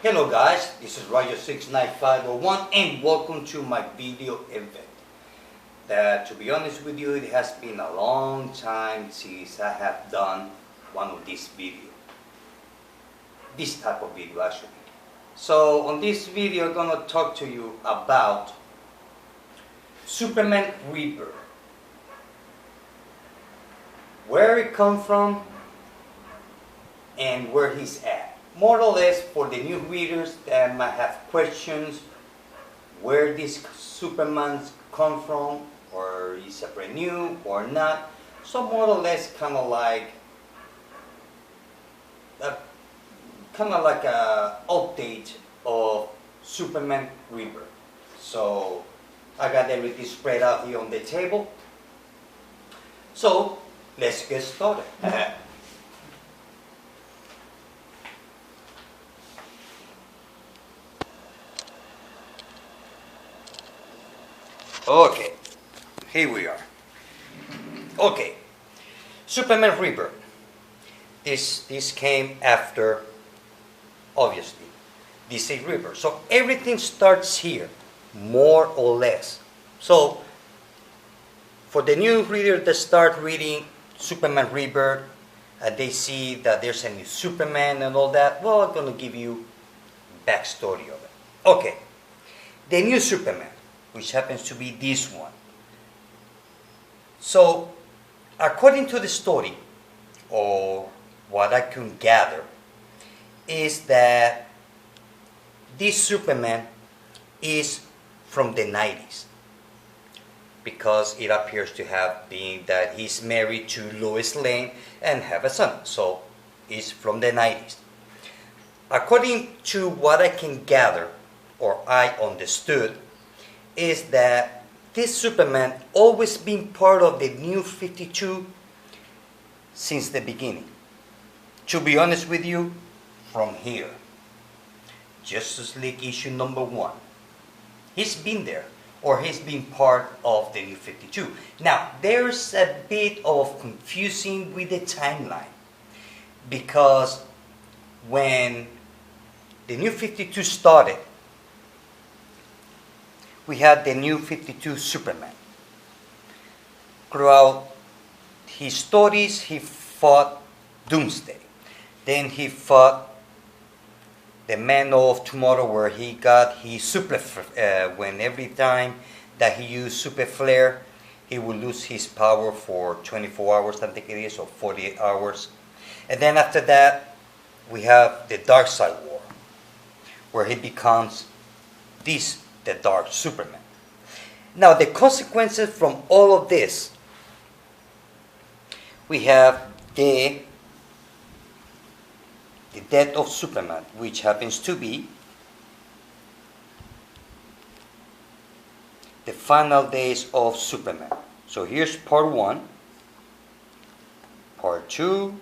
Hello guys, this is Roger69501 and welcome to my video event. To be honest with you, it has been a long time since I have done one of these videos. This type of video actually. So on this video I'm going to talk to you about Superman Rebirth. Where it comes from and where he's at. More or less, for the new readers that might have questions where this Superman come from, or is it brand new or not. So more or less kind of like a update of Superman Rebirth. So I got everything spread out here on the table. So let's get started. Okay, here we are. Okay, Superman Rebirth. This came after, obviously, DC Rebirth. So everything starts here, more or less. So for the new reader that start reading Superman Rebirth, they see that there's a new Superman and all that. Well, I'm going to give you backstory of it. Okay, the new Superman, which happens to be this one. So, according to the story, or what I can gather, is that this Superman is from the 90s. Because it appears to have been that he's married to Lois Lane and have a son. So, he's from the 90s. According to what I can gather, or I understood, is that this Superman always been part of the New 52 since the beginning. To be honest with you, from here, Justice League issue number 1, he's been there, or he's been part of the New 52. Now, there's a bit of confusing with the timeline, because when the New 52 started, we had the New 52 Superman. Throughout his stories, he fought Doomsday. Then he fought the Man of Tomorrow, where he got his super, when every time that he used Super Flare, he would lose his power for 24 hours, I think it is, or 48 hours. And then after that, we have the Dark Side War, where he becomes the Dark Superman. Now, the consequences from all of this, we have the death of Superman, which happens to be the final days of Superman. So here's part 1, part 2,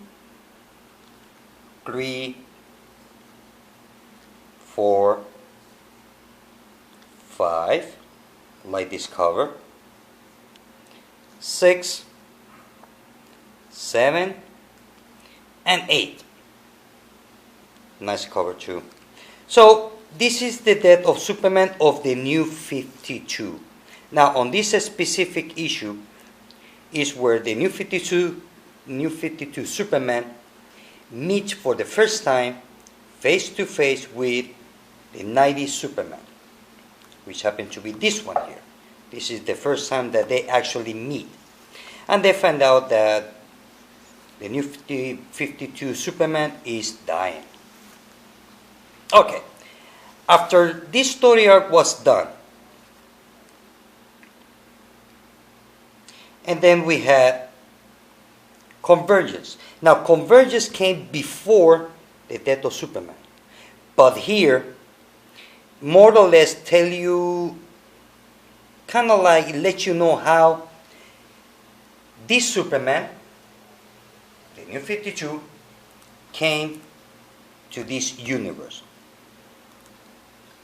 3, 4, 5, like this cover, 6, 7, and 8. Nice cover too. So this is the death of Superman of the New 52. Now on this specific issue is where the New 52 Superman meets for the first time face to face with the 90s Superman, which happened to be this one here. This is the first time that they actually meet. And they find out that the New 52 Superman is dying. Okay, after this story arc was done, and then we had Convergence. Now, Convergence came before the death of Superman. But here, more or less tell you, kind of like let you know how this Superman, the New 52, came to this universe.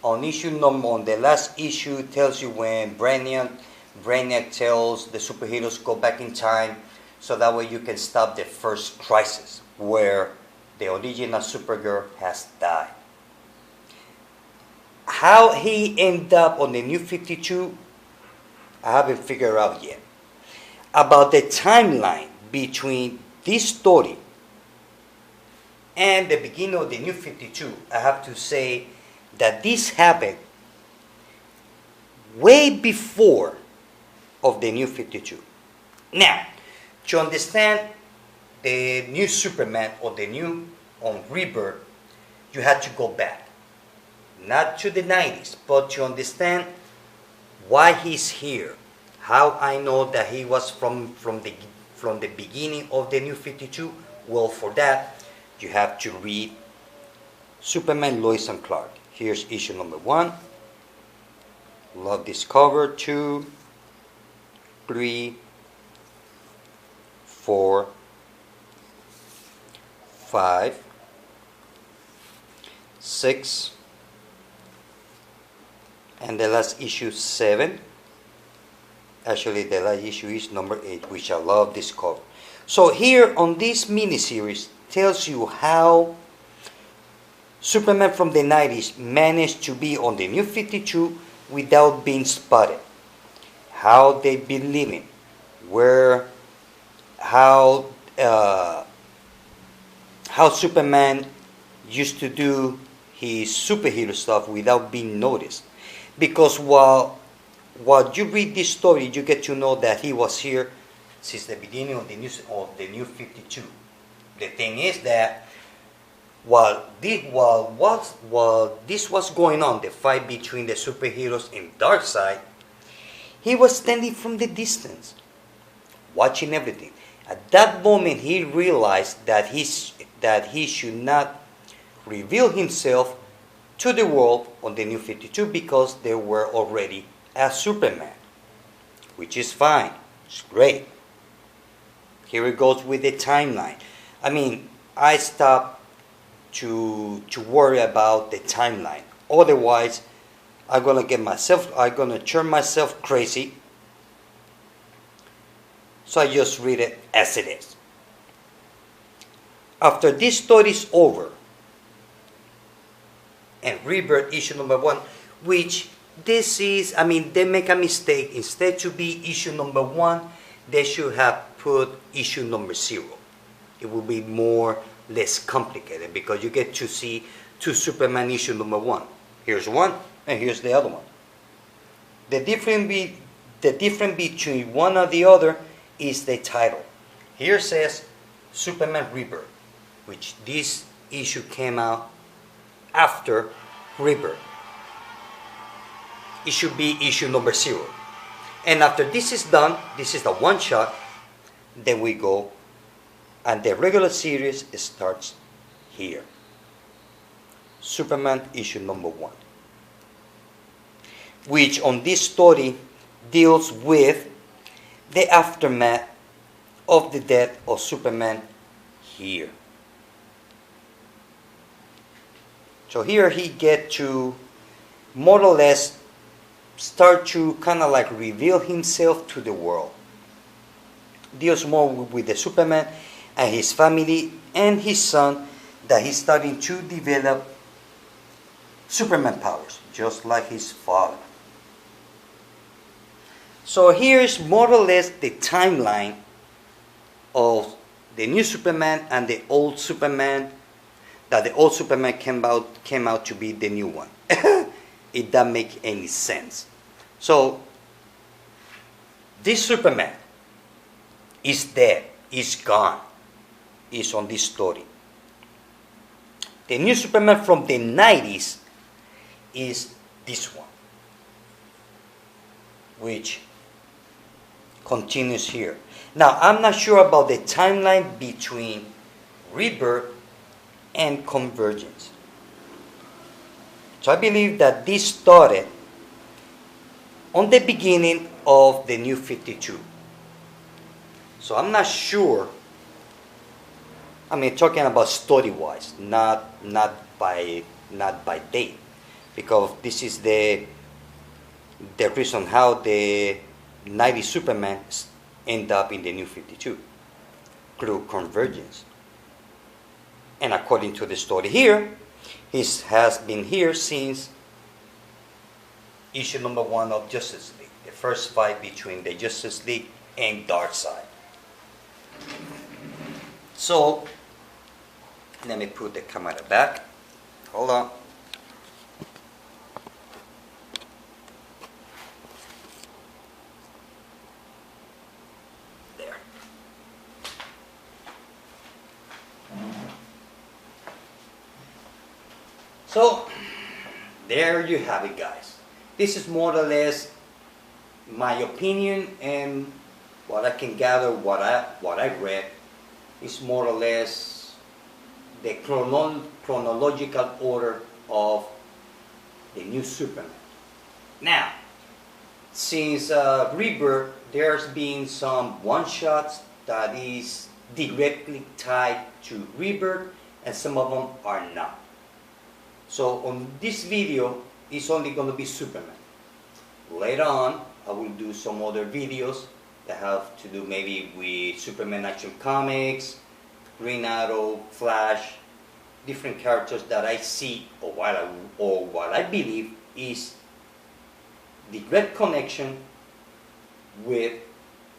On the last issue, it tells you when Brainiac tells the superheroes go back in time, so that way you can stop the first crisis where the original Supergirl has died. how he ended up on the New 52, I haven't figured out yet. About the timeline between this story and the beginning of the New 52, I have to say that this happened way before of the New 52. Now, to understand the new Superman or the new on Rebirth, you had to go back. Not to the 90s, but to understand why he's here. How I know that he was from the beginning of the New 52? Well, for that, you have to read Superman, Lois and Clark. Here's issue number 1. Love this cover. 2, 3, 4, 5, 6, and the last issue 7. Actually, the last issue is number 8, which I love this cover. So here on this miniseries tells you how Superman from the 90s managed to be on the New 52 without being spotted. How they've been living, how Superman used to do his superhero stuff without being noticed. Because while you read this story, you get to know that he was here since the beginning of the New 52. The thing is that while this was going on, the fight between the superheroes and Darkseid, he was standing from the distance, watching everything. At that moment, he realized that he should not reveal himself to the world on the New 52 because they were already a Superman, which is fine. It's great. Here it goes with the timeline. I mean, I stopped to worry about the timeline. Otherwise, I'm gonna turn myself crazy. So I just read it as it is. After this story is over, and Rebirth issue number 1, which this is, I mean, they make a mistake. Instead to be issue number 1, they should have put issue number 0. It will be less complicated because you get to see 2 Superman issue number 1. Here's one, and here's the other one. The difference between one and the other is the title. Here says Superman Rebirth, which this issue came out after Rebirth. It should be issue number 0. And after this is done, this is the one shot, then we go, and the regular series starts here. Superman issue number 1, which on this story deals with the aftermath of the death of Superman here. So here he get to more or less start to kind of like reveal himself to the world. Deals more with the Superman and his family and his son, that he's starting to develop Superman powers, just like his father. So here's more or less the timeline of the new Superman and the old Superman, that the old Superman came out to be the new one. It doesn't make any sense. So this Superman is dead, is gone, is on this story. The new Superman from the 90s is this one, which continues here. Now, I'm not sure about the timeline between Rebirth and Convergence. So I believe that this started on the beginning of the New 52. So I'm not sure. I mean, talking about story-wise, not by date, because this is the reason how the 90 Superman end up in the New 52 through Convergence. And according to the story here, he has been here since issue number 1 of Justice League, the first fight between the Justice League and Darkseid. So, let me put the camera back. Hold on. There. So, there you have it, guys. This is more or less my opinion, and what I can gather, what I read, is more or less the chronological order of the new Superman. Now, since Rebirth, there's been some one-shots that is directly tied to Rebirth, and some of them are not. So on this video, it's only going to be Superman. Later on, I will do some other videos that have to do maybe with Superman Action Comics, Green Arrow, Flash, different characters that I see or what I believe is direct connection with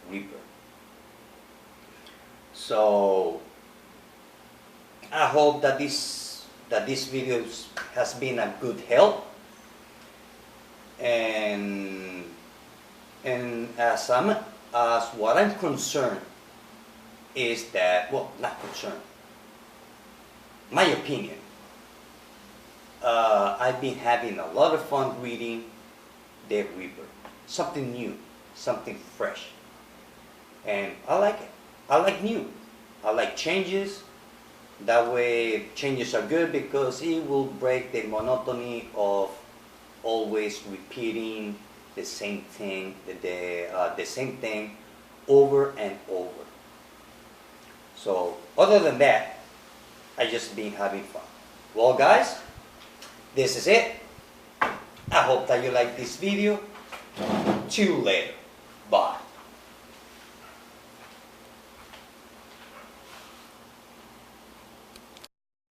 Rebirth. So I hope that this video has been a good help, and as what I'm concerned is that, well, not concerned, my opinion, I've been having a lot of fun reading the Rebirth. Something new, something fresh, and I like it. I like new. I like changes. That way, changes are good because it will break the monotony of always repeating the same thing, the same thing over and over. So, other than that, I just been having fun. Well, guys, this is it. I hope that you like this video. See you later. Bye.